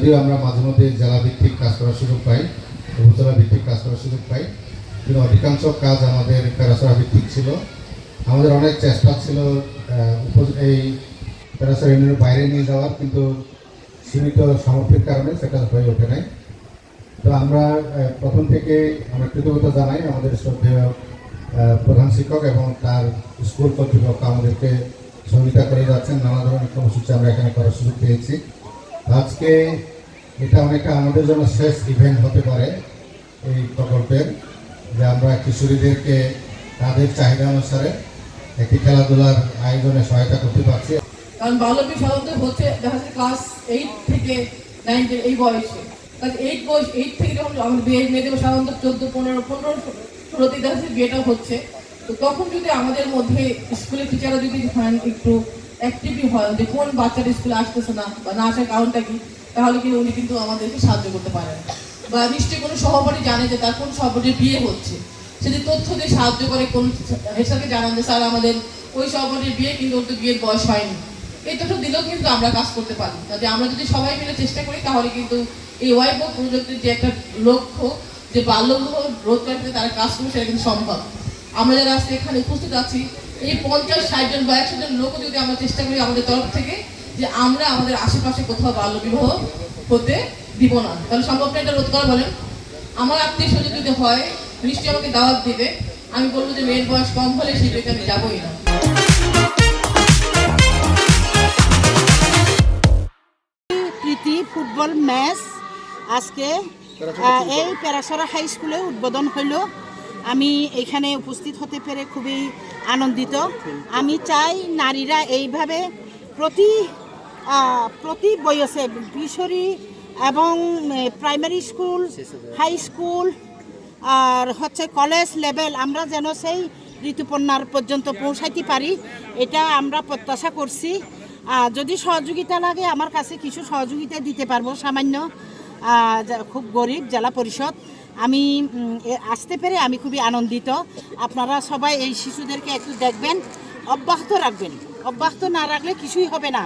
যদিও আমরা মাঝে মধ্যে জেলা ভিত্তিক কাজ করার সুযোগ পাই, উপজেলা ভিত্তিক কাজ করার সুযোগ পাই, কিন্তু অধিকাংশ কাজ আমাদের পেরাসরা ভিত্তিক ছিল। আমাদের অনেক চেষ্টা ছিল এই পেরাসরা ইউনিয়নের বাইরে নিয়ে যাওয়ার, কিন্তু সীমিত সামর্থ্যের কারণে সেটা হয়ে ওঠে নাই। তো আমরা প্রথম থেকে আমরা কৃতজ্ঞতা জানাই আমাদের শ্রদ্ধেয় প্রধান শিক্ষক এবং তার স্কুল কর্তৃপক্ষ আমাদেরকে সহযোগিতা করে যাচ্ছেন। নানা ধরনের কর্মসূচি আমরা এখানে করার সুযোগ পেয়েছি। আজকে এটা অনেকটা আমাদের জন্য শেষ ইভেন্ট হতে পারে এই প্রকল্পের, যে আমরা কিশোরীদেরকে তাদের চাহিদা অনুসারে একটি খেলাধুলার আয়োজনে সহায়তা করতে পারছি। কারণ বাল্যবিবাহ সাধারণত হচ্ছে দেখা যাচ্ছে ক্লাস 8 থেকে 9 এই বয়সে। ক্লাস 8 থেকে যখন আমাদের মেয়েদের সাধারণত 14-15-16 দেখা যাচ্ছে বিয়েটা হচ্ছে। তো তখন যদি আমাদের মধ্যে স্কুলের টিচাররা যদি একটু অ্যাক্টিভলি হয় যে কোন বাচ্চারা স্কুলে আসতেছে না বা না আসার কারণটা কি, তাহলে কিন্তু উনি কিন্তু আমাদেরকে সাহায্য করতে পারেন। বা নিশ্চয়ই কোনো সহপাঠী জানে যে তার কোন সহপাঠীর বিয়ে হচ্ছে, সে যদি তথ্য দিয়ে সাহায্য করে কোন হেডস্যারকে জানান যে স্যার আমাদের ওই সহপাঠীর বিয়ে, কিন্তু ওর তো বিয়ের বয়স হয়নি, এই তথ্য দিলেও কিন্তু আমরা কাজ করতে পারি। কাজে আমরা যদি সবাই মিলে চেষ্টা করি তাহলে কিন্তু এই ওয়াইফ প্রযুক্তির যে একটা লক্ষ্য যে বাল্যবিবাহ রোধ করতে তারা কাজ করবে, সেটা কিন্তু সম্ভব। আমরা যারা আজকে এখানে উপস্থিত আছি, এই 50-60 জন বা 100 জন লোক যদি আমরা চেষ্টা করি আমাদের তরফ থেকে যে আমরা আমাদের আশেপাশে কোথাও বাল্যবিবাহ হতে দিব না, তাহলে সম্ভব না এটা রোধ করা। বলেন, আমার আত্মীয় স্বজন যদি হয় নিশ্চয়ই আমাকে দাওয়াত দিবে, আমি বলবো যে মেয়ের বয়স কম হলে সেটাকে আমি যাবোই না। প্রীতি ফুটবল ম্যাচ আজকে এই পেরাসরা হাই স্কুলে উদ্বোধন হইল। আমি এখানে উপস্থিত হতে পেরে খুবই আনন্দিত। আমি চাই নারীরা এইভাবে প্রতি বয়সে কিশোরী এবং প্রাইমারি স্কুল, হাই স্কুল আর হচ্ছে কলেজ লেভেল আমরা যেন সেই ঋতুপর্ণার পর্যন্ত পৌঁছাইতে পারি, এটা আমরা প্রত্যাশা করছি। যদি সহযোগিতা লাগে আমার কাছে কিছু সহযোগিতা দিতে পারবো সামান্য, খুব গরিব জেলা পরিষদ। আমি আসতে পেরে আমি খুবই আনন্দিত। আপনারা সবাই এই শিশুদেরকে একটু দেখবেন, অব্যাহত রাখবেন, অব্যাহত না রাখলে কিছুই হবে না।